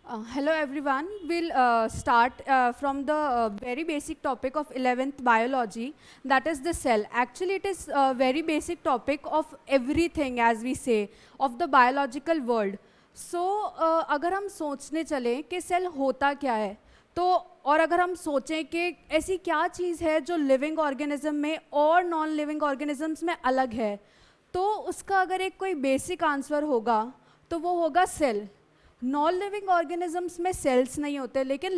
Hello everyone. We'll start from the very basic topic of 11th biology, that is the cell. Actually, it is a very basic topic of everything, as we say, of the biological world. So, अगर हम सोचने चलें कि cell होता क्या है, तो और अगर हम सोचें कि ऐसी क्या चीज़ है जो लिविंग ऑर्गेनिज्म में और नॉन लिविंग ऑर्गेनिजम्स में अलग है, तो उसका अगर एक कोई बेसिक आंसर होगा तो वो होगा सेल. नॉन लिविंग ऑर्गेनिजम्स में सेल्स नहीं होते, लेकिन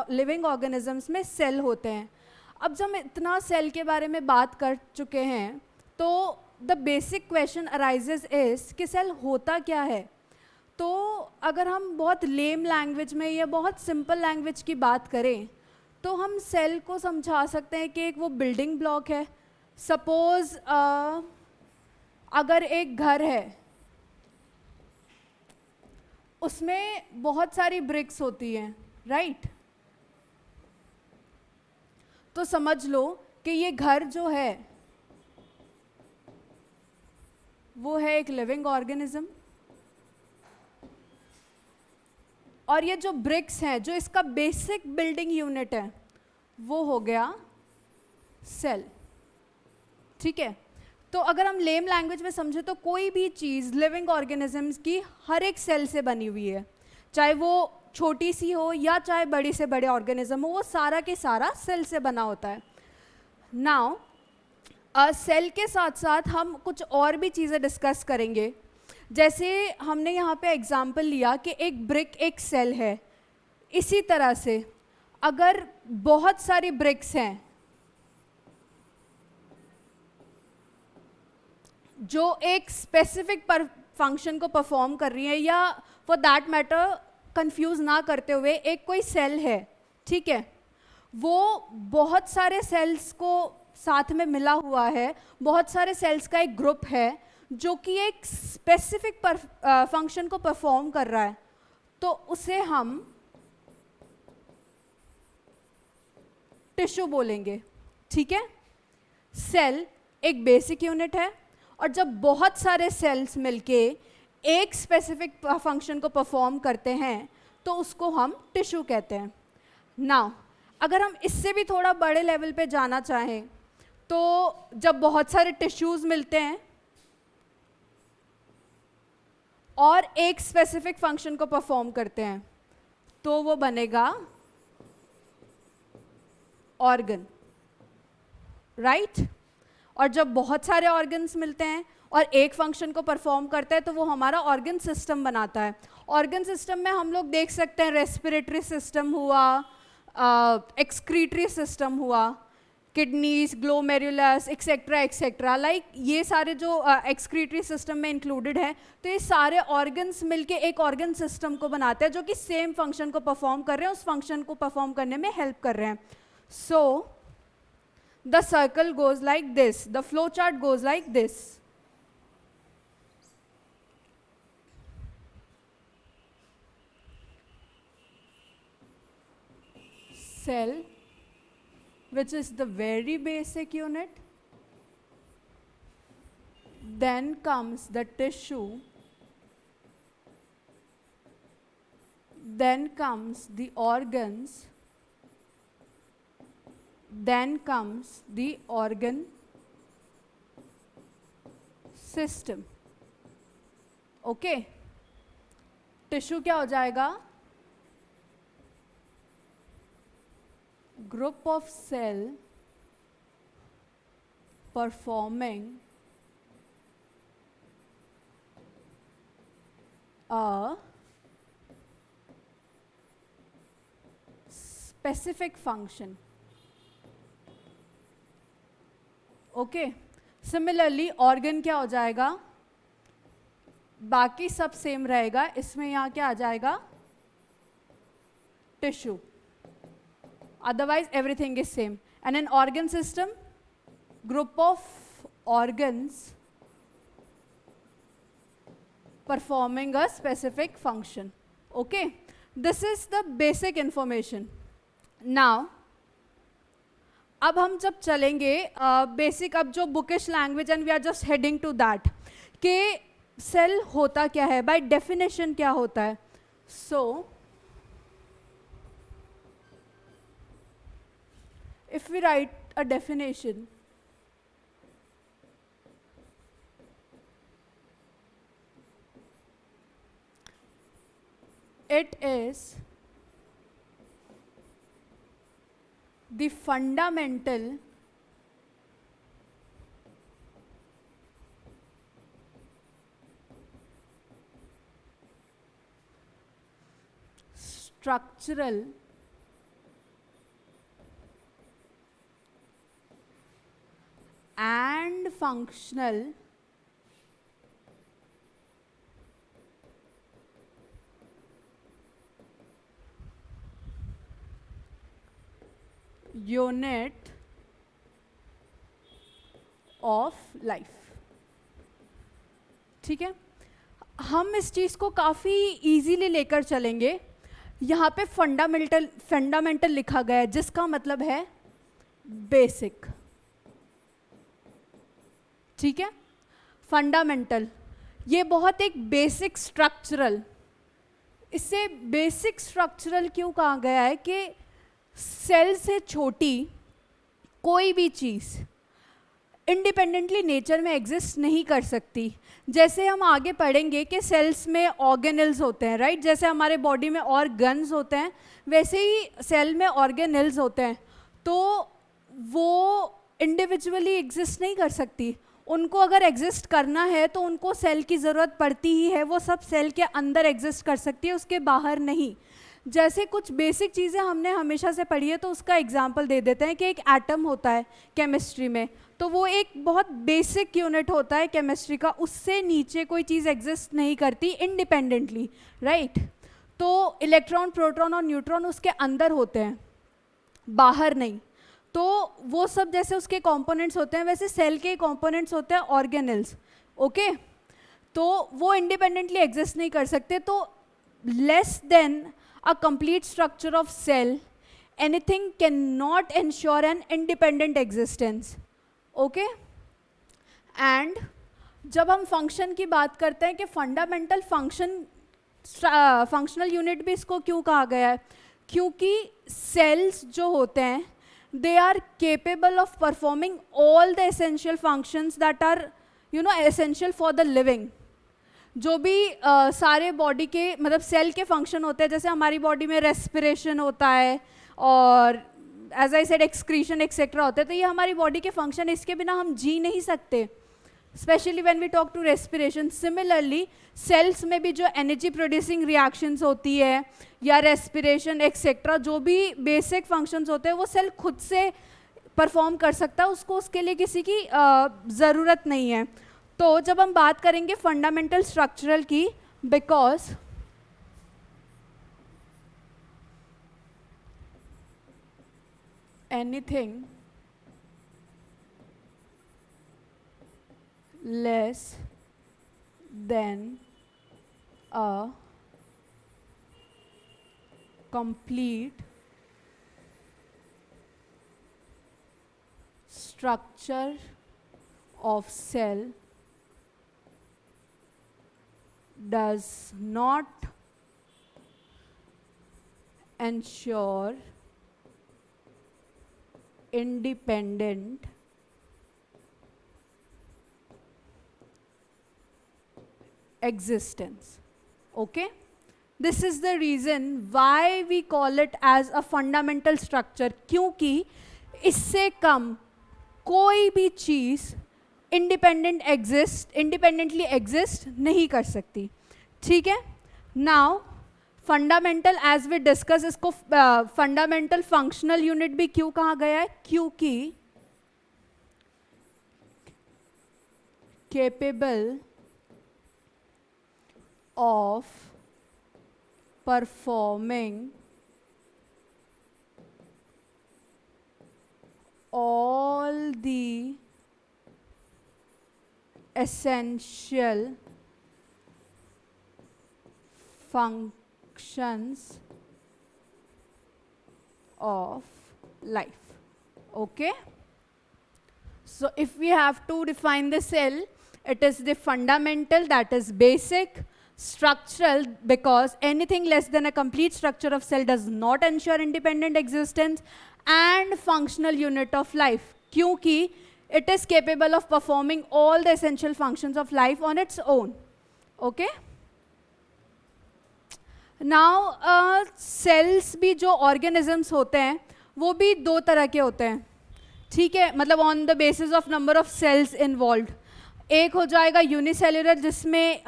लिविंग ऑर्गेनिजम्स में सेल होते हैं. अब जब हम इतना सेल के बारे में बात कर चुके हैं, तो the basic question arises is कि सेल होता क्या है. तो अगर हम बहुत लेम लैंग्वेज में या बहुत सिंपल लैंग्वेज की बात करें, तो हम सेल को समझा सकते हैं कि एक वो बिल्डिंग ब्लॉक है. सपोज अगर एक घर है, उसमें बहुत सारी ब्रिक्स होती हैं, राइट. तो समझ लो कि ये घर जो है वो है एक लिविंग ऑर्गेनिज्म, और ये जो ब्रिक्स हैं, जो इसका बेसिक बिल्डिंग यूनिट है, वो हो गया सेल. ठीक है. तो अगर हम लेम लैंग्वेज में समझे तो कोई भी चीज़ लिविंग ऑर्गेनिजम्स की हर एक सेल से बनी हुई है, चाहे वो छोटी सी हो या चाहे बड़ी से बड़े ऑर्गेनिज्म हो, वो सारा के सारा सेल से बना होता है. नाउ सेल के साथ साथ हम कुछ और भी चीज़ें डिस्कस करेंगे. जैसे हमने यहाँ पे एग्जांपल लिया कि एक ब्रिक एक सेल है. इसी तरह से अगर बहुत सारी ब्रिक्स हैं जो एक स्पेसिफिक फंक्शन को परफॉर्म कर रही है, या फॉर दैट मैटर कंफ्यूज ना करते हुए एक कोई सेल है, ठीक है, वो बहुत सारे सेल्स को साथ में मिला हुआ है, बहुत सारे सेल्स का एक ग्रुप है जो कि एक स्पेसिफिक फंक्शन को परफॉर्म कर रहा है, तो उसे हम टिश्यू बोलेंगे. ठीक है. सेल एक बेसिक यूनिट है, और जब बहुत सारे सेल्स मिलके एक स्पेसिफिक फंक्शन को परफॉर्म करते हैं तो उसको हम टिश्यू कहते हैं. नाउ अगर हम इससे भी थोड़ा बड़े लेवल पे जाना चाहें, तो जब बहुत सारे टिश्यूज मिलते हैं और एक स्पेसिफिक फंक्शन को परफॉर्म करते हैं, तो वो बनेगा ऑर्गन, राइट. और जब बहुत सारे ऑर्गन्स मिलते हैं और एक फंक्शन को परफॉर्म करते हैं, तो वो हमारा ऑर्गन सिस्टम बनाता है. ऑर्गन सिस्टम में हम लोग देख सकते हैं रेस्पिरेटरी सिस्टम हुआ, एक्सक्रीटरी सिस्टम हुआ, kidneys, glomerulus, etcetera etcetera, like ये सारे जो एक्सक्रीटरी सिस्टम में इंक्लूडेड है. तो ये सारे ऑर्गन्स मिलके एक ऑर्गन सिस्टम को बनाते हैं जो कि सेम फंक्शन को परफॉर्म कर रहे हैं, उस फंक्शन को परफॉर्म करने में हेल्प कर रहे हैं. सो the circle goes like this, the flow chart goes like this. Cell, which is the very basic unit, then comes the tissue, then comes the organs, then comes the organ system. Okay. Tissue क्या हो जाएगा? Group of cell performing a specific function. Okay. Similarly organ क्या हो जाएगा? बाकी सब same रहेगा, इसमें यहाँ क्या आ जाएगा? Tissue. Otherwise everything is same. And an organ system, group of organs performing a specific function. Okay. This is the basic information. Now अब हम जब चलेंगे बेसिक, अब जो bookish language, and we are just heading to that कि cell होता क्या है, बाय डेफिनेशन क्या होता है. So if we write a definition, it is the fundamental structural and functional unit of life. ठीक है, हम इस चीज को काफी इजीली लेकर चलेंगे. यहाँ पे फंडामेंटल लिखा गया है, जिसका मतलब है बेसिक. ठीक है, फंडामेंटल, ये बहुत एक बेसिक स्ट्रक्चरल. इससे बेसिक स्ट्रक्चरल क्यों कहा गया है कि सेल से छोटी कोई भी चीज़ इंडिपेंडेंटली नेचर में एग्जिस्ट नहीं कर सकती. जैसे हम आगे पढ़ेंगे कि सेल्स में ऑर्गेनेल्स होते हैं, राइट. जैसे हमारे बॉडी में ऑर्गन्स होते हैं, वैसे ही सेल में ऑर्गेनेल्स होते हैं. तो वो इंडिविजुअली एग्जिस्ट नहीं कर सकती. उनको अगर एग्जिस्ट करना है तो उनको सेल की ज़रूरत पड़ती ही है. वो सब सेल के अंदर एग्जिस्ट कर सकती है, उसके बाहर नहीं. जैसे कुछ बेसिक चीज़ें हमने हमेशा से पढ़ी है, तो उसका एग्जांपल दे देते हैं कि एक एटम होता है केमिस्ट्री में, तो वो एक बहुत बेसिक यूनिट होता है केमिस्ट्री का. उससे नीचे कोई चीज़ एग्जिस्ट नहीं करती इंडिपेंडेंटली, राइट. तो इलेक्ट्रॉन, प्रोटॉन और न्यूट्रॉन उसके अंदर होते हैं, बाहर नहीं. तो वो सब जैसे उसके कंपोनेंट्स होते हैं, वैसे सेल के कंपोनेंट्स होते हैं ऑर्गेनेल्स. ओके, तो वो इंडिपेंडेंटली एग्जिस्ट नहीं कर सकते. तो less than a complete structure of cell, anything cannot ensure an independent existence. Okay? And जब हम फंक्शन की बात करते हैं कि फंडामेंटल फंक्शनल यूनिट भी इसको क्यों कहा गया है, क्योंकि सेल्स जो होते हैं they are capable of performing all the essential functions that are essential for the living. जो भी सारे बॉडी के मतलब सेल के फंक्शन होते हैं, जैसे हमारी बॉडी में रेस्पिरेशन होता है और as I said excretion etcetera होते हैं, तो ये हमारी बॉडी के फंक्शन. इसके बिना हम जी नहीं सकते, specially when we talk to respiration. Similarly cells में भी जो एनर्जी प्रोड्यूसिंग रिएक्शंस होती है या रेस्पिरेशन एक्सेट्रा, जो भी बेसिक फंक्शंस होते हैं, वो सेल खुद से परफॉर्म कर सकता है, उसको उसके लिए किसी की ज़रूरत नहीं है. तो जब हम बात करेंगे फंडामेंटल स्ट्रक्चरल की, because anything less than a complete structure of cell does not ensure independent existence. Okay? This is the reason why we call it as a fundamental structure, क्योंकि इससे कम कोई भी चीज़ इंडिपेंडेंटली एग्जिस्ट नहीं कर सकती. ठीक है. Now fundamental, as we discuss, इसको फंडामेंटल फंक्शनल यूनिट भी क्यों कहा गया है, क्योंकि capable of performing all the essential functions of life. Okay? So if we have to define the cell, it is the fundamental, that is basic, Structural, because anything less than a complete structure of cell does not ensure independent existence. And functional unit of life, क्योंकि it is capable of performing all the essential functions of life on its own. Okay? Now cells भी जो organisms होते हैं वो भी दो तरह के होते हैं, ठीक है, मतलब on the basis of number of cells involve. एक हो जाएगा यूनिसेल्युलर जिसमें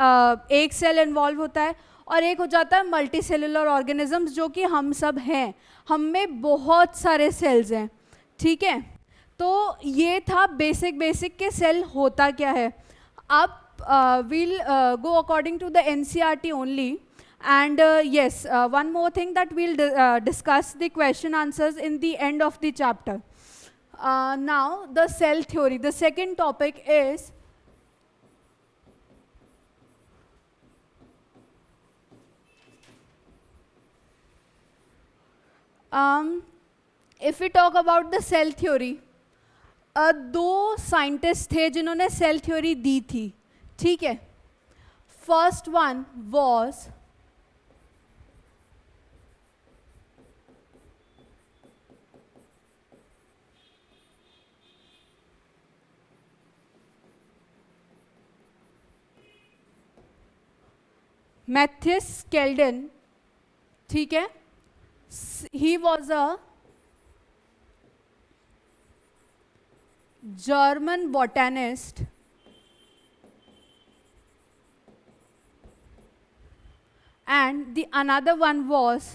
एक सेल इन्वॉल्व होता है, और एक हो जाता है मल्टी सेलुलर ऑर्गेनिजम्स जो कि हम सब हैं, हम में बहुत सारे सेल्स हैं, ठीक है. तो ये था बेसिक के सेल होता क्या है. अब we'll go according to the NCERT only, and yes, one more thing that we'll discuss the question answers in the end of the chapter. Now the cell theory, the second topic is if we talk about the cell theory, दो scientist थे जिन्होंने cell theory दी थी, ठीक है. First one was Matthews केल्डन, ठीक है. He was a German botanist and the another one was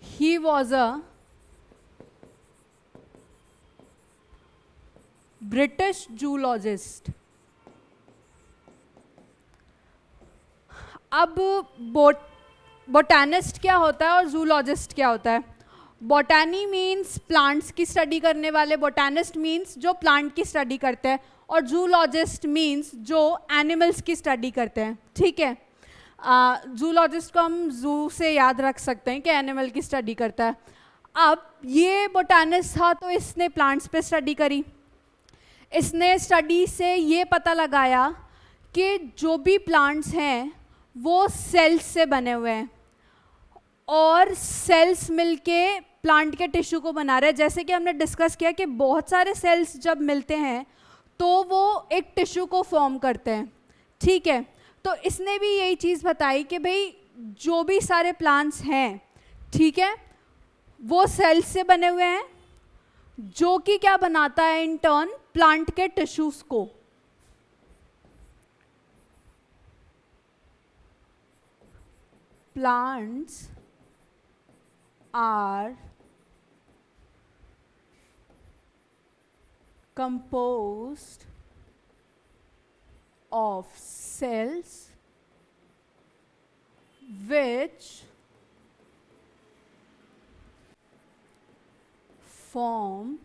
he was a British zoologist. अब botanist क्या होता है और जूलॉजिस्ट क्या होता है. बोटानी मीन्स प्लांट्स की स्टडी करने वाले, बोटानिस्ट मीन्स जो प्लांट की स्टडी करते हैं, और जूलॉजिस्ट मीन्स जो एनिमल्स की स्टडी करते हैं, ठीक है. जूलॉजिस्ट को हम जू से याद रख सकते हैं कि एनिमल की स्टडी करता है. अब ये बोटानिस्ट था तो इसने प्लांट्स पे स्टडी करी. इसने स्टडी से ये पता लगाया कि जो भी प्लांट्स हैं वो सेल्स से बने हुए हैं, और सेल्स मिलके प्लांट के टिश्यू को बना रहे हैं. जैसे कि हमने डिस्कस किया कि बहुत सारे सेल्स जब मिलते हैं तो वो एक टिश्यू को फॉर्म करते हैं, ठीक है. तो इसने भी यही चीज़ बताई कि भाई जो भी सारे प्लांट्स हैं, ठीक है, वो सेल्स से बने हुए हैं, जो कि क्या बनाता है इन टर्न प्लांट के टिश्यूज को. Plants are composed of cells which form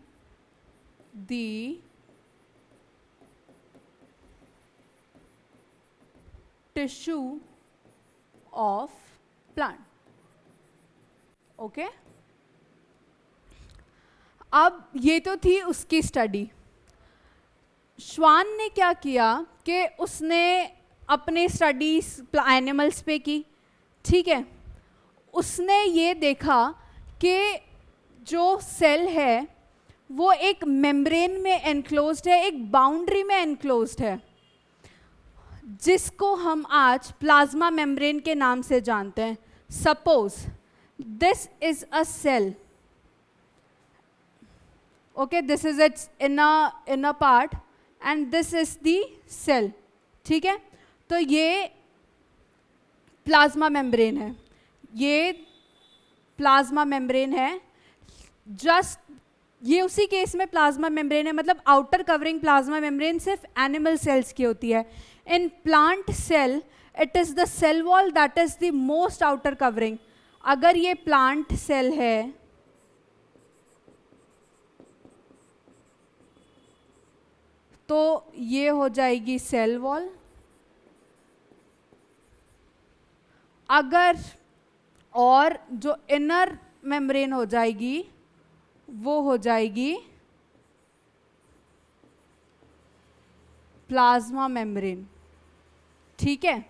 the tissue of plant. Okay? अब ये तो थी उसकी स्टडी. श्वान ने क्या किया कि उसने अपने स्टडीज एनिमल्स पे की, ठीक है. उसने ये देखा कि जो सेल है वो एक मेम्ब्रेन में एनक्लोज्ड है, एक बाउंड्री में एनक्लोज्ड है, जिसको हम आज प्लाज्मा मेम्ब्रेन के नाम से जानते हैं. Suppose this is a cell, okay, this is its inner part and this is the cell, ठीक है. तो ये प्लाज्मा मेम्ब्रेन है, ये प्लाज्मा मेम्ब्रेन है. जस्ट ये उसी केस में प्लाज्मा मेम्ब्रेन है, मतलब आउटर कवरिंग प्लाज्मा मेम्ब्रेन सिर्फ एनिमल सेल्स की होती है. In plant cell it is the cell wall that is the most outer covering. अगर ये प्लांट सेल है तो ये हो जाएगी सेल वॉल। अगर और जो इनर मेम्ब्रेन हो जाएगी वो हो जाएगी प्लाज्मा मेम्ब्रेन, ठीक है।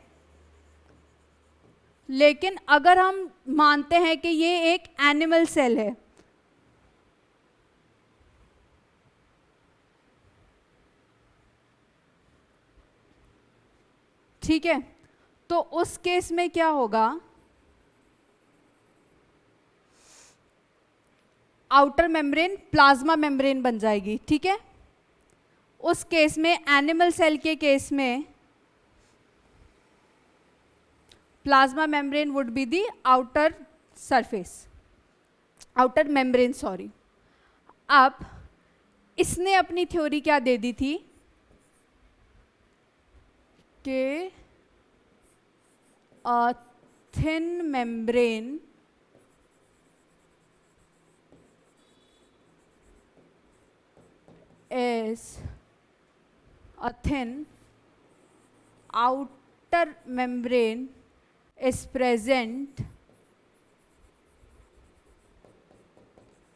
लेकिन अगर हम मानते हैं कि ये एक एनिमल सेल है, ठीक है, तो उस केस में क्या होगा, आउटर मेम्ब्रेन प्लाज्मा मेम्ब्रेन बन जाएगी, ठीक है। उस केस में, एनिमल सेल के केस में, plasma membrane would be the outer surface, outer membrane, sorry. अब इसने अपनी थ्योरी क्या दे दी थी कि a thin membrane is a thin outer membrane is present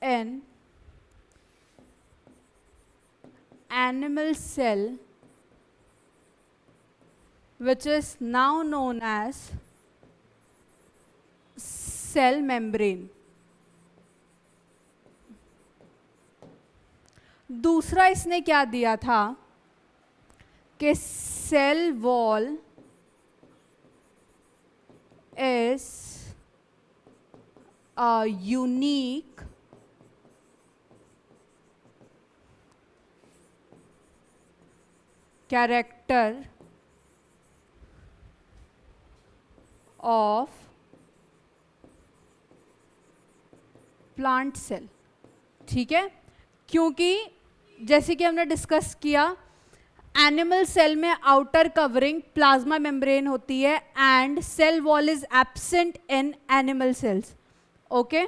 in animal cell which is now known as cell membrane. दूसरा इसने क्या दिया था कि cell wall is a unique character of plant cell, ठीक है। क्योंकि जैसे कि हमने डिस्कस किया, एनिमल सेल में आउटर कवरिंग प्लाज्मा मेम्ब्रेन होती है and cell wall is absent in animal cells, okay.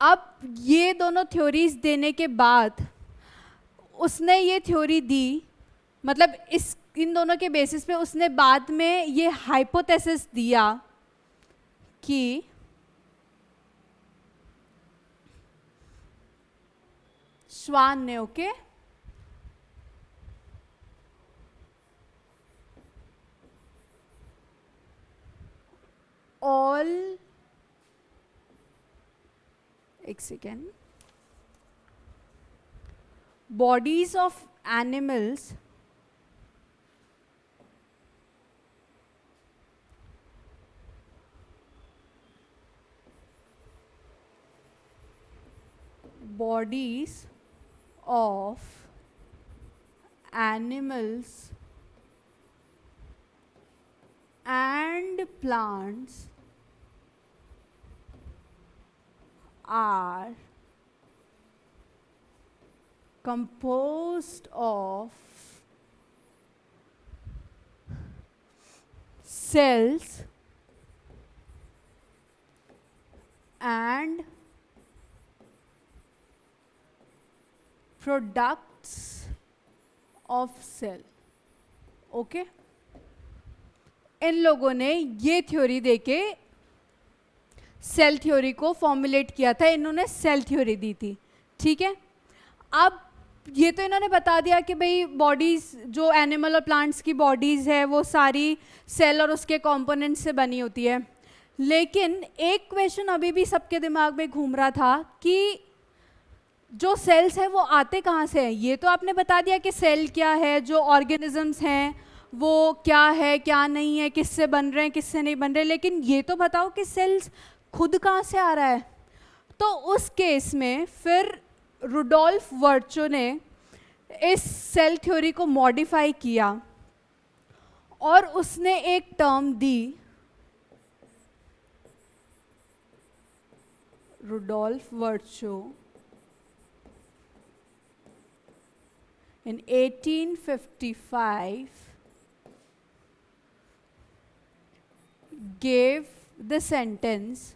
अब ये दोनों थ्योरीज देने के बाद उसने ये थ्योरी दी, मतलब इन दोनों के बेसिस पे उसने बाद में ये हाइपोथेसिस दिया कि श्वान ने, ओके, ऑल, एक second, bodies of animals bodies of animals and plants are composed of cells and products of cell, okay. इन लोगों ने ये थ्योरी देके सेल थ्योरी को फॉर्मुलेट किया था, इन्होंने सेल थ्योरी दी थी, ठीक है। अब ये तो इन्होंने बता दिया कि भाई बॉडीज जो एनिमल और प्लांट्स की बॉडीज है वो सारी सेल और उसके कंपोनेंट से बनी होती है, लेकिन एक क्वेश्चन अभी भी सबके दिमाग में घूम रहा था कि जो सेल्स हैं वो आते कहाँ से हैं। ये तो आपने बता दिया कि सेल क्या है, जो ऑर्गेनिजम्स हैं वो क्या है क्या नहीं है, किससे बन रहे हैं किससे नहीं बन रहे, लेकिन ये तो बताओ कि सेल्स खुद कहाँ से आ रहा है। तो उस केस में फिर रुडोल्फ वर्चो ने इस सेल थ्योरी को मॉडिफाई किया और उसने एक टर्म दी, Rudolf Virchow in 1855 gave the sentence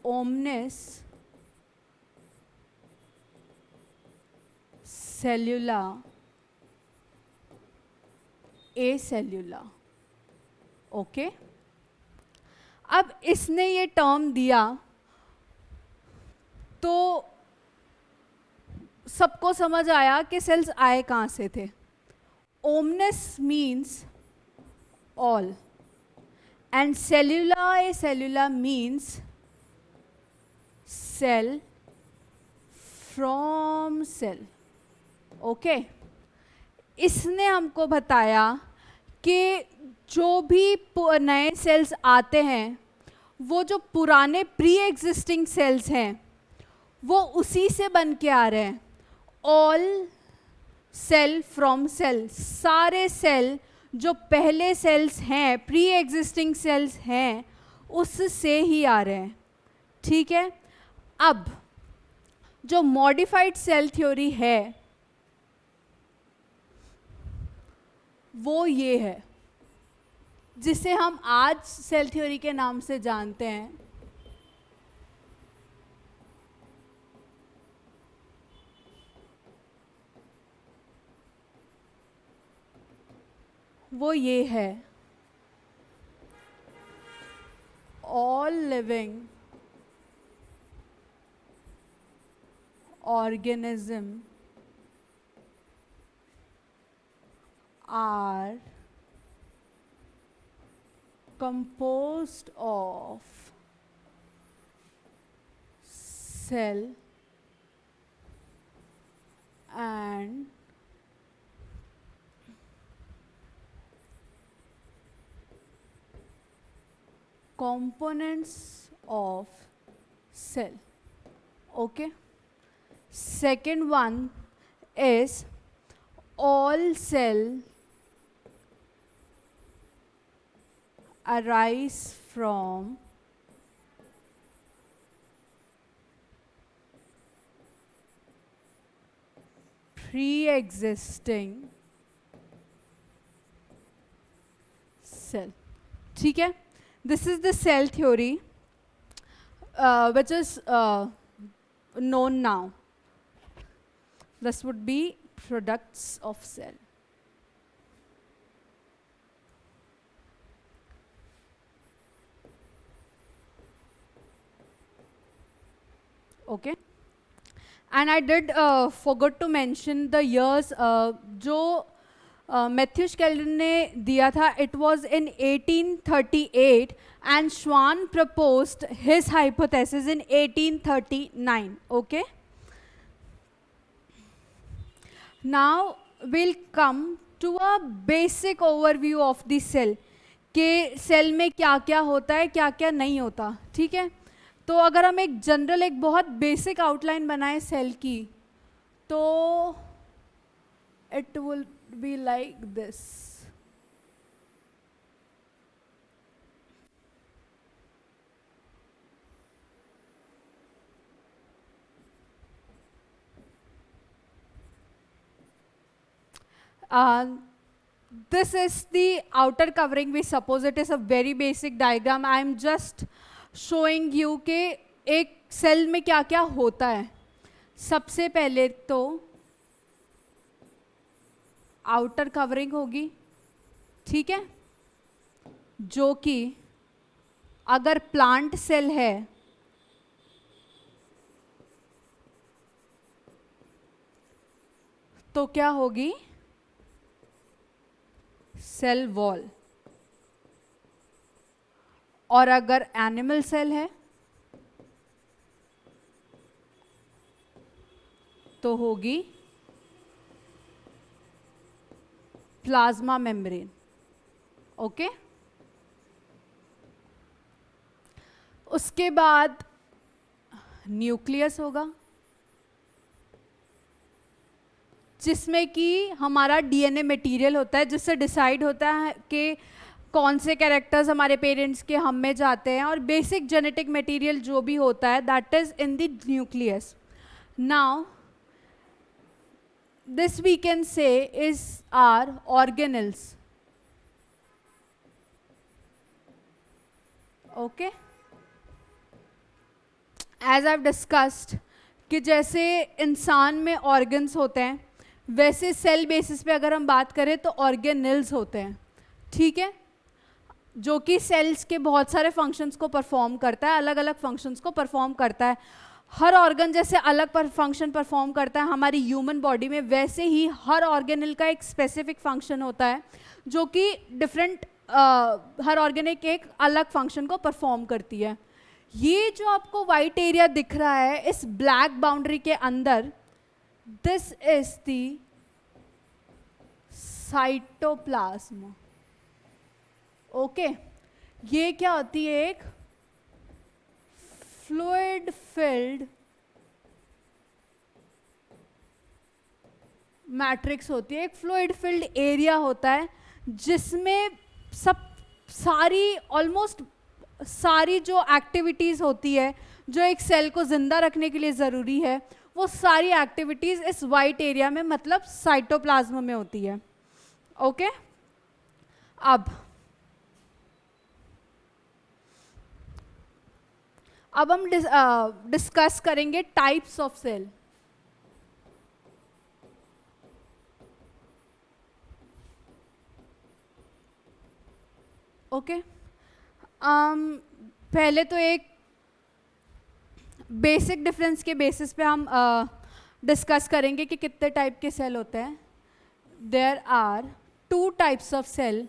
omnis cellular, acellular. Okay, अब इसने ये टर्म दिया तो सबको समझ आया कि सेल्स आए कहाँ से थे. Omnis means all and cellula acellular means cell from cell. Okay, इसने हमको बताया कि जो भी नए सेल्स आते हैं वो जो पुराने प्री एग्जिस्टिंग सेल्स हैं वो उसी से बन के आ रहे हैं. ऑल सेल फ्रॉम सेल, सारे सेल जो पहले सेल्स हैं, प्री एग्जिस्टिंग सेल्स हैं, उससे ही आ रहे हैं. ठीक है, अब जो मॉडिफाइड सेल थ्योरी है वो ये है जिसे हम आज सेल थ्योरी के नाम से जानते हैं. वो ये है, all living organism are composed of cell and components of cell. Okay, second one is all cell arise from pre-existing cell. ठीक है, this is the cell theory which is known now. This would be products of cell. Okay, and I did forgot to mention the years जो Matthew स्केल्डन ने दिया था. It was in 1838 and Schwann proposed his hypothesis in 1839. Okay, now we'll come to a basic overview of the cell कि cell में क्या क्या होता है, क्या क्या नहीं होता. ठीक है, तो अगर हम एक जनरल, एक बहुत बेसिक आउटलाइन बनाएं सेल की, तो it will be like this. This is the outer covering. We suppose it is a very basic diagram. I am just showing you कि एक सेल में क्या क्या होता है. सबसे पहले तो आउटर कवरिंग होगी. ठीक है, जो कि अगर प्लांट सेल है तो क्या होगी, सेल वॉल. और अगर एनिमल सेल है तो होगी प्लाज्मा मेम्ब्रेन. ओके, उसके बाद न्यूक्लियस होगा जिसमें कि हमारा डीएनए मटेरियल होता है, जिससे डिसाइड होता है कि कौन से कैरेक्टर्स हमारे पेरेंट्स के हम में जाते हैं, और बेसिक जेनेटिक मटेरियल जो भी होता है that is in the nucleus. Now this we can say is are organelles. Okay, as I have discussed कि जैसे इंसान में ऑर्गन्स होते हैं, वैसे सेल बेसिस पे अगर हम बात करें तो ऑर्गेनेल्स होते हैं, ठीक है, जो कि सेल्स के बहुत सारे फंक्शंस को परफॉर्म करता है, अलग अलग फंक्शंस को परफॉर्म करता है। हर ऑर्गन जैसे अलग फंक्शन परफॉर्म करता है हमारी ह्यूमन बॉडी में, वैसे ही हर ऑर्गेनल का एक स्पेसिफिक फंक्शन होता है जो कि डिफरेंट हर ऑर्गेनल के एक अलग फंक्शन को परफॉर्म करती है। ये जो आपको वाइट एरिया दिख रहा है इस ब्लैक बाउंड्री के अंदर, this is the cytoplasm. Okay, ये क्या होती है? एक फ्लूइड फिल्ड मैट्रिक्स होती है, एक फ्लूइड फिल्ड एरिया होता है जिसमें सब सारी ऑलमोस्ट सारी जो एक्टिविटीज़ होती है जो एक सेल को जिंदा रखने के लिए ज़रूरी है, वो सारी एक्टिविटीज़ इस वाइट एरिया में मतलब साइटोप्लाज्म में होती है। ओके, अब हम डिस्कस करेंगे टाइप्स ऑफ सेल। ओके, पहले तो एक बेसिक डिफरेंस के बेसिस पे हम डिस्कस करेंगे कि कितने टाइप के सेल होते हैं। There are 2 types of cell.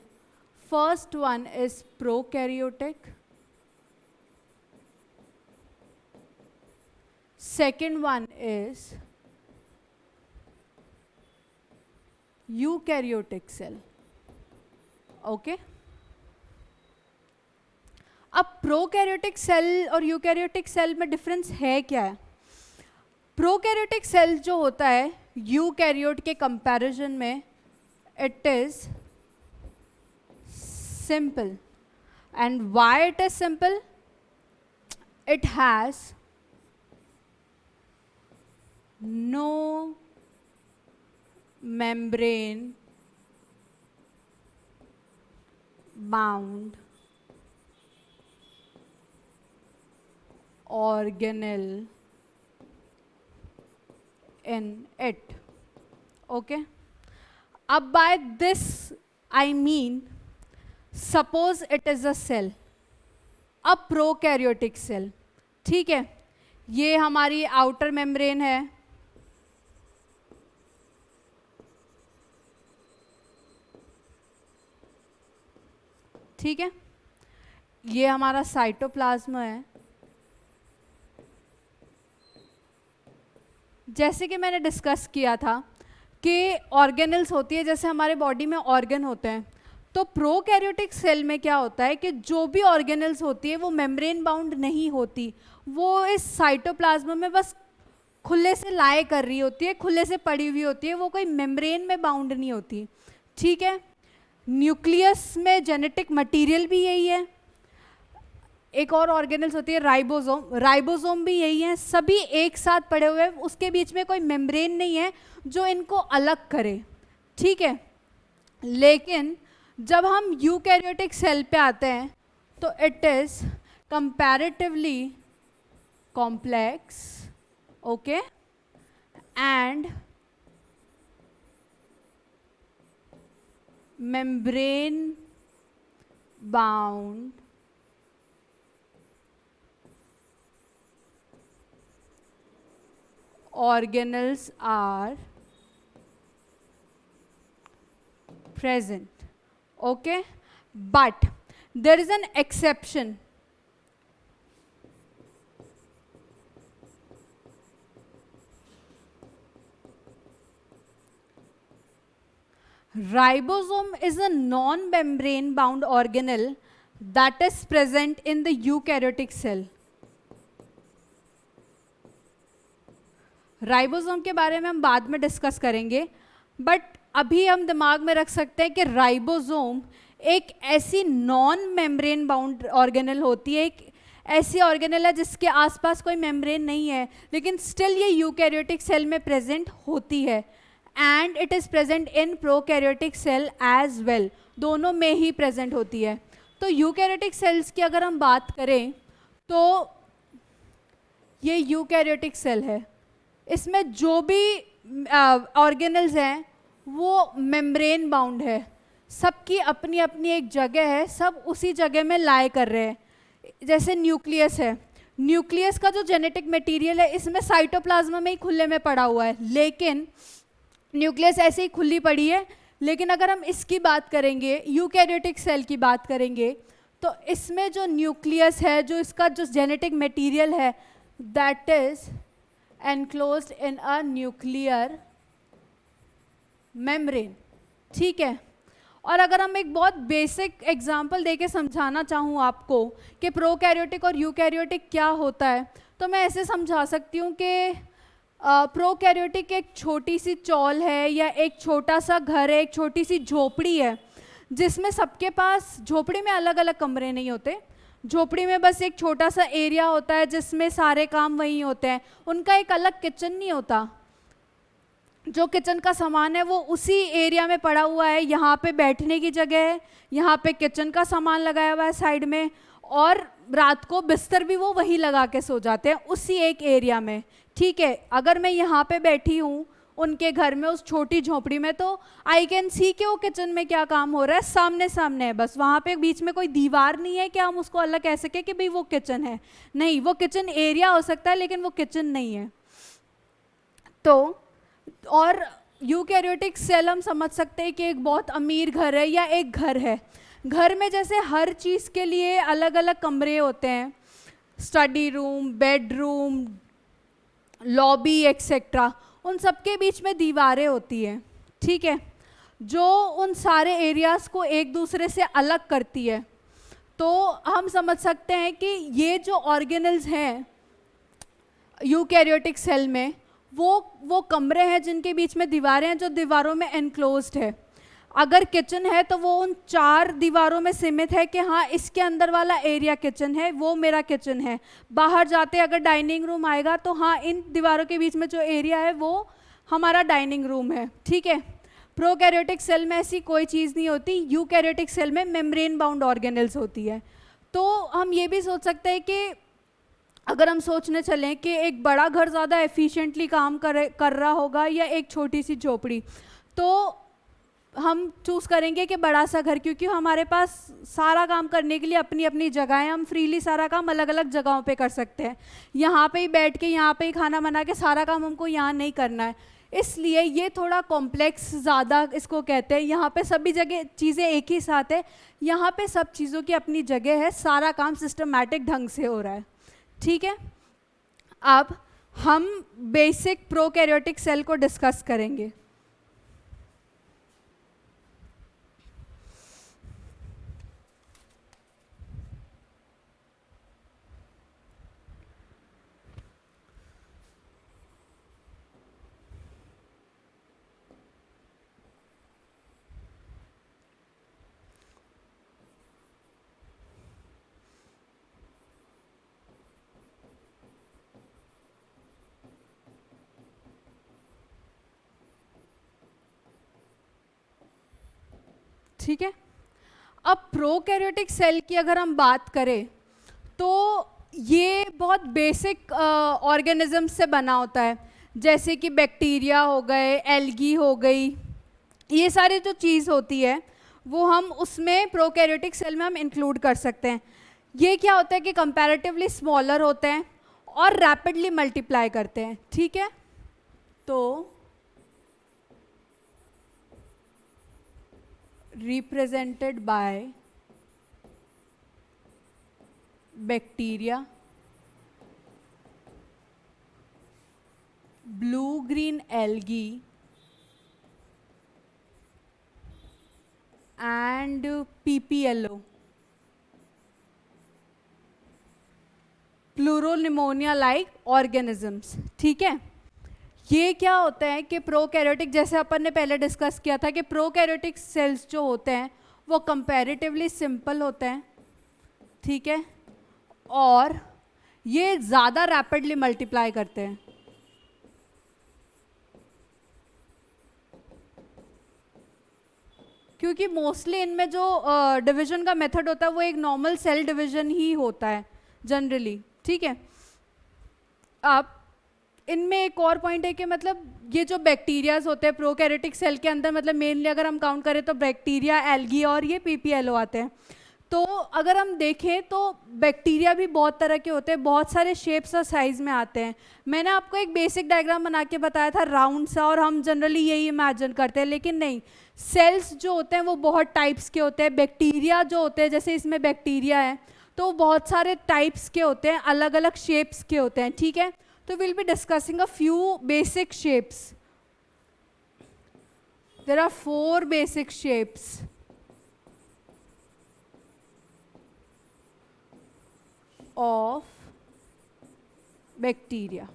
First one is prokaryotic, second one is eukaryotic cell. Okay, अब प्रोकैरियोटिक सेल और यूकैरियोटिक सेल में डिफरेंस है क्या है? प्रोकैरियोटिक सेल जो होता है यूकैरियोट के कंपैरिजन में, it is simple. And why it is simple? It has no membrane bound organelle in it. Okay, अब by this I mean, suppose it is a cell, a prokaryotic cell, ठीक है, ये हमारी outer membrane है, ठीक है, ये हमारा साइटोप्लाज्म है। जैसे कि मैंने डिस्कस किया था कि ऑर्गेनल्स होती है, जैसे हमारे बॉडी में ऑर्गन होते हैं, तो प्रोकैरियोटिक सेल में क्या होता है कि जो भी ऑर्गेनल्स होती है वो मेम्ब्रेन बाउंड नहीं होती, वो इस साइटोप्लाज्म में बस खुले से लाए कर रही होती है, खुले से पड़ी हुई होती है, वो कोई मेम्ब्रेन में बाउंड नहीं होती, ठीक है। न्यूक्लियस में जेनेटिक मटेरियल भी यही है। एक और ऑर्गेनल्स होती है राइबोसोम, राइबोसोम भी यही है, सभी एक साथ पड़े हुए हैं, उसके बीच में कोई मेम्ब्रेन नहीं है जो इनको अलग करे, ठीक है। लेकिन जब हम यूकैरियोटिक सेल पे आते हैं तो it is comparatively complex, okay, and membrane bound organelles are present, okay, but there is an exception. Ribosome is a non-membrane bound organelle that is present in the eukaryotic cell. Ribosome के बारे में हम बाद में discuss करेंगे, but अभी हम दिमाग में रख सकते हैं कि राइबोसोम एक ऐसी नॉन मेम्ब्रेन बाउंड ऑर्गेनल होती है, एक ऐसी ऑर्गेनल है जिसके आसपास कोई मेम्ब्रेन नहीं है, लेकिन स्टिल ये यूकैरियोटिक सेल में प्रेजेंट होती है, and it is present in prokaryotic cell as well, दोनों में ही प्रेजेंट होती है। तो यूकैरियोटिक सेल्स की अगर हम बात करें तो ये यूकैरियोटिक सेल है, इसमें जो भी ऑर्गेनल्स हैं वो मेम्ब्रेन बाउंड है, सबकी अपनी अपनी एक जगह है, सब उसी जगह में लाए कर रहे हैं। जैसे न्यूक्लियस है, न्यूक्लियस का जो जेनेटिक मटेरियल है इसमें साइटोप्लाज्म में ही खुले में पड़ा हुआ है, लेकिन न्यूक्लियस ऐसे ही खुली पड़ी है। लेकिन अगर हम इसकी बात करेंगे, यूकैरियोटिक सेल की बात करेंगे, तो इसमें जो न्यूक्लियस है, जो इसका जो जेनेटिक मटेरियल है, that is enclosed in a nuclear membrane. ठीक है। और अगर हम एक बहुत बेसिक एग्जांपल देके समझाना चाहूँ आपको कि प्रोकैरियोटिक और यूकैरियोटिक क्या होता है, तो मैं ऐसे समझा सकती हूँ कि प्रोकैरियोटिक एक छोटी सी चौल है या एक छोटा सा घर है, एक छोटी सी झोपड़ी है, जिसमें सबके पास, झोपड़ी में अलग अलग कमरे नहीं होते, झोपड़ी में बस एक छोटा सा एरिया होता है जिसमें सारे काम वहीं होते हैं, उनका एक अलग किचन नहीं होता। जो किचन का सामान है वो उसी एरिया में पड़ा हुआ है, यहाँ पे बैठने की जगह है, यहाँ पे किचन का सामान लगाया हुआ है साइड में, और रात को बिस्तर भी वो वहीं लगा के सो जाते हैं उसी एक एरिया में। ठीक है। अगर मैं यहाँ पे बैठी हूँ उनके घर में उस छोटी झोपड़ी में, तो आई कैन सी कि वो किचन में क्या काम हो रहा है, सामने सामने है, बस वहाँ पे बीच में कोई दीवार नहीं है कि हम उसको अलग कह सके कि भाई वो किचन है। नहीं, वो किचन एरिया हो सकता है लेकिन वो किचन नहीं है। तो और यूकैरियोटिक सेल हम समझ सकते हैं कि एक बहुत अमीर घर है या एक घर है। घर में जैसे हर चीज़ के लिए अलग अलग कमरे होते हैं, study room, bedroom, lobby etcetera, उन सब के बीच में दीवारें होती हैं। ठीक है, जो उन सारे एरियाज़ को एक दूसरे से अलग करती है। तो हम समझ सकते हैं कि ये जो ऑर्गेनल्स हैं यूकैरियोटिक सेल में, वो कमरे हैं जिनके बीच में दीवारें हैं, जो दीवारों में एनक्लोज्ड है। अगर किचन है तो वो उन 4 दीवारों में सीमित है कि हाँ इसके अंदर वाला एरिया किचन है, वो मेरा किचन है। बाहर जाते अगर डाइनिंग रूम आएगा तो हाँ इन दीवारों के बीच में जो एरिया है वो हमारा डाइनिंग रूम है। ठीक है। प्रोकैरियोटिक सेल में ऐसी कोई चीज़ नहीं होती, यूकैरियोटिक सेल में मेम्ब्रेन बाउंड ऑर्गेनल्स होती है। तो हम ये भी सोच सकते हैं कि अगर हम सोचने चलें कि एक बड़ा घर ज़्यादा एफिशिएंटली काम कर रहा होगा या एक छोटी सी झोपड़ी, तो हम चूज़ करेंगे कि बड़ा सा घर, क्योंकि हमारे पास सारा काम करने के लिए अपनी अपनी जगह है, हम फ्रीली सारा काम अलग अलग जगहों पे कर सकते हैं। यहाँ पे ही बैठ के, यहाँ पे ही खाना बना के सारा काम हमको यहाँ नहीं करना है, इसलिए ये थोड़ा कॉम्प्लेक्स ज़्यादा इसको कहते हैं। यहाँ पे सभी जगह चीज़ें एक ही साथ है, यहाँ पे सब चीज़ों की अपनी जगह है, सारा काम सिस्टमैटिक ढंग से हो रहा है। ठीक है। अब हम बेसिक प्रोकैरियोटिक सेल को डिस्कस करेंगे। ठीक है। अब प्रोकैरियोटिक सेल की अगर हम बात करें तो ये बहुत बेसिक ऑर्गेनिज्म से बना होता है, जैसे कि बैक्टीरिया हो गए, एल्गी हो गई, ये सारी जो चीज़ होती है वो हम उसमें प्रोकैरियोटिक सेल में हम इंक्लूड कर सकते हैं। ये क्या होता है कि कंपैरेटिवली स्मॉलर होते हैं और रैपिडली मल्टीप्लाई करते हैं। ठीक है। तो represented by bacteria, blue green algae and PPLO, pleuropneumonia like organisms. ठीक है। ये क्या होता है कि प्रोकैरियोटिक, जैसे अपन ने पहले डिस्कस किया था कि प्रोकैरियोटिक सेल्स जो होते हैं वो कंपैरेटिवली सिंपल होते हैं। ठीक है। और ये ज़्यादा रैपिडली मल्टीप्लाई करते हैं। क्योंकि मोस्टली इनमें जो डिवीजन का मेथड होता है वो एक नॉर्मल सेल डिवीजन ही होता है जनरली। ठीक है। अब इनमें एक और पॉइंट है कि मतलब ये जो बैक्टीरियाज होते हैं प्रोकैरियोटिक सेल के अंदर, मतलब मेनली अगर हम काउंट करें तो बैक्टीरिया, एल्गी और ये पीपीएलओ आते हैं। तो अगर हम देखें तो बैक्टीरिया भी बहुत तरह के होते हैं, बहुत सारे शेप्स और साइज में आते हैं। मैंने आपको एक बेसिक डायग्राम बना के बताया था राउंड सा, और हम जनरली यही इमेजिन करते हैं, लेकिन नहीं, सेल्स जो होते हैं वो बहुत टाइप्स के होते हैं। बैक्टीरिया जो होते हैं, जैसे इसमें बैक्टीरिया है तो वो बहुत सारे टाइप्स के होते हैं, अलग अलग शेप्स के होते हैं, ठीक है। तो will be discussing a few basic shapes. There are 4 basic shapes of bacteria,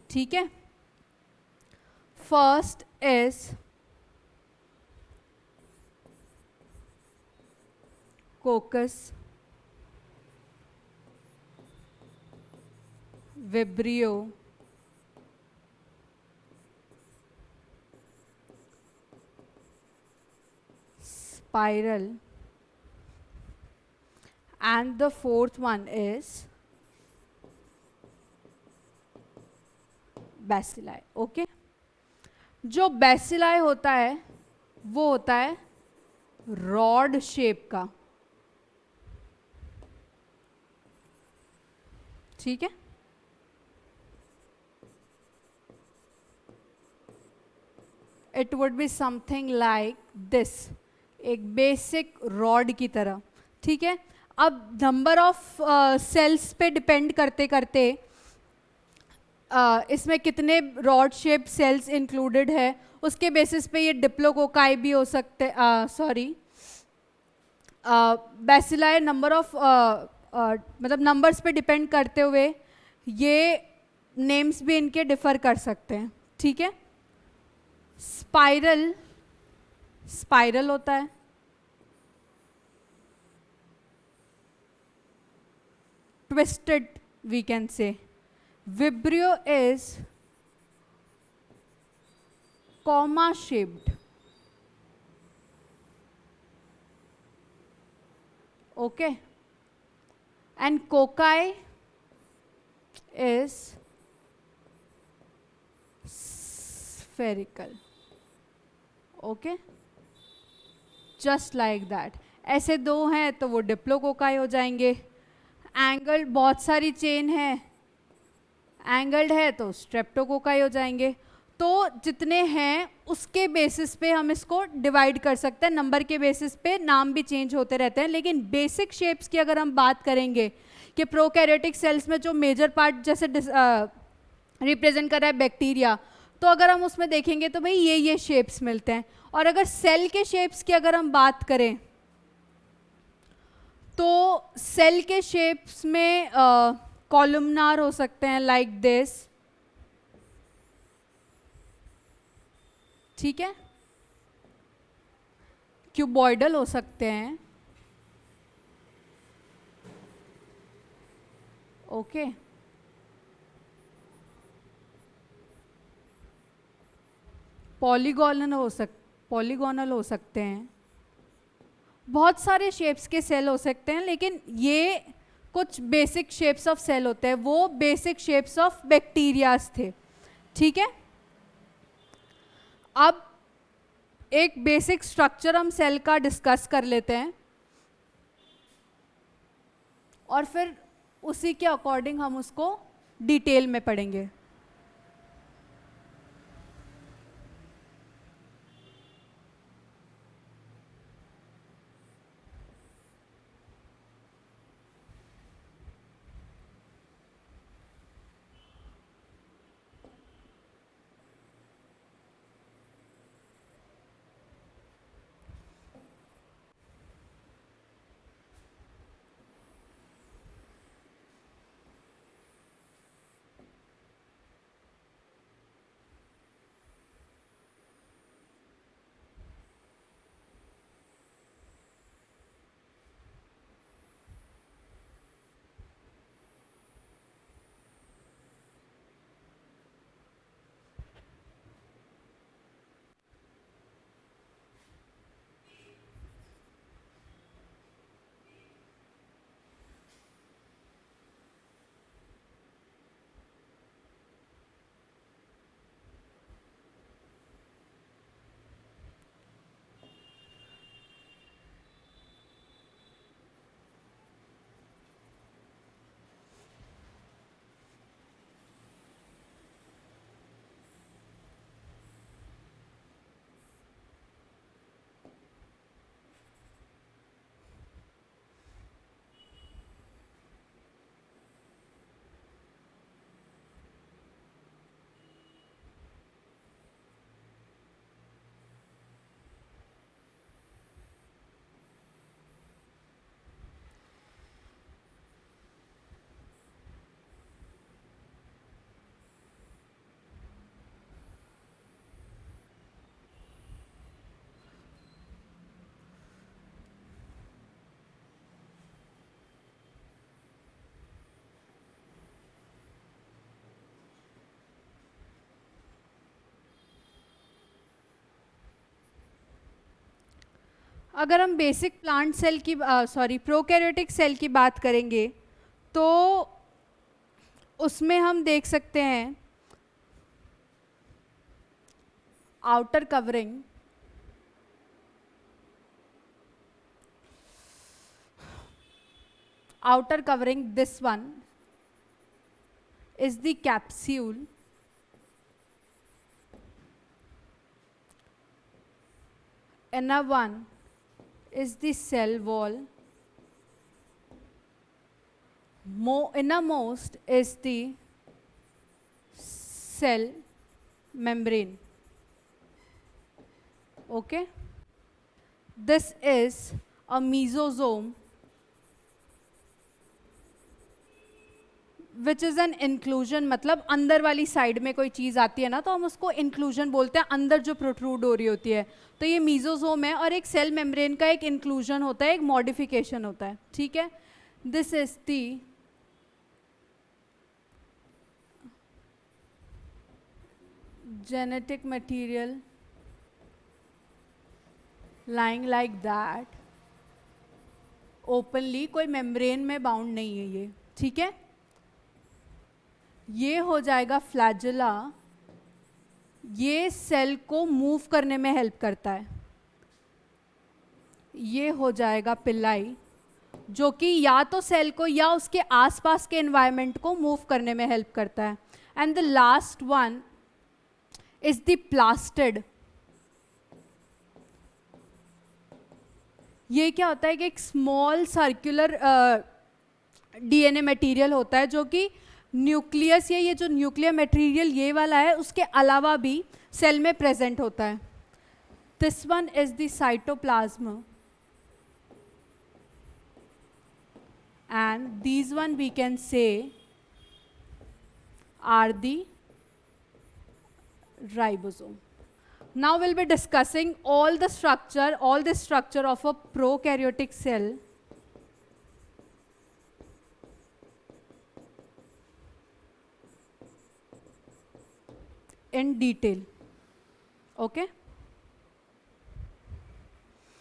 ठीक है। First is coccus, vibrio, spiral, and the fourth one is bacilli, okay। जो bacilli होता है वो होता है रॉड शेप का, ठीक है। It would be something like this, एक बेसिक रॉड की तरह, ठीक है। अब नंबर ऑफ सेल्स पे डिपेंड करते करते इसमें कितने रॉड शेप सेल्स इंक्लूडेड है उसके बेसिस पे ये डिप्लोकोकाई भी हो सकते, सॉरी बैसिलाई, नंबर ऑफ मतलब नंबर्स पे डिपेंड करते हुए ये नेम्स भी इनके डिफर कर सकते हैं, ठीक है। स्पाइरल, स्पाइरल होता है, twisted we can say. Vibrio is comma shaped, okay, and cocci is spherical, okay, just like that। ऐसे दो हैं तो वो डिप्लोकोकाई हो जाएंगे। एंगल्ड, बहुत सारी चेन है, एंगल्ड है तो स्ट्रेप्टोकोकाई हो जाएंगे। तो जितने हैं उसके बेसिस पे हम इसको डिवाइड कर सकते हैं, नंबर के बेसिस पे नाम भी चेंज होते रहते हैं। लेकिन बेसिक शेप्स की अगर हम बात करेंगे कि प्रोकैरियोटिक सेल्स में जो मेजर पार्ट जैसे रिप्रेजेंट कर रहा है बैक्टीरिया, तो अगर हम उसमें देखेंगे तो भाई ये शेप्स मिलते हैं। और अगर सेल के शेप्स की अगर हम बात करें तो सेल के शेप्स में कॉलमनार हो सकते हैं लाइक दिस, ठीक है, क्यूबॉइडल हो सकते हैं, ओके, पॉलीगोनल हो सकते हैं। बहुत सारे शेप्स के सेल हो सकते हैं, लेकिन ये कुछ बेसिक शेप्स ऑफ सेल होते हैं, वो बेसिक शेप्स ऑफ बैक्टीरियाज थे, ठीक है। अब एक बेसिक स्ट्रक्चर हम सेल का डिस्कस कर लेते हैं और फिर उसी के अकॉर्डिंग हम उसको डिटेल में पढ़ेंगे। अगर हम बेसिक प्लांट सेल की प्रोकैरियोटिक सेल की बात करेंगे तो उसमें हम देख सकते हैं outer covering, this one is the capsule, inner one is the cell wall, innermost is the cell membrane. Okay, this is a mesosome, which is an inclusion, मतलब अंदर वाली साइड में कोई चीज़ आती है ना तो हम उसको इंक्लूजन बोलते हैं, अंदर जो प्रोट्रूड हो रही होती है, तो ये मीजोजोम है। और एक सेल मेम्ब्रेन का एक इंक्लूजन होता है, एक मॉडिफिकेशन होता है, ठीक है। This is the genetic material lying like that openly, कोई मेम्ब्रेन में बाउंड नहीं है ये, ठीक है। ये हो जाएगा फ्लैजेला, ये सेल को मूव करने में हेल्प करता है। ये हो जाएगा पिल्लाई, जो कि या तो सेल को या उसके आसपास के एनवायरनमेंट को मूव करने में हेल्प करता है। And the last one is the plastid. ये क्या होता है कि एक स्मॉल सर्कुलर डीएनए मटेरियल होता है जो कि न्यूक्लियस, ये जो न्यूक्लियर मटेरियल ये वाला है उसके अलावा भी सेल में प्रेजेंट होता है। This one is the cytoplasm and these one we can say are the ribosome. Now we'll be discussing all the structure of a prokaryotic cell in detail. Okay?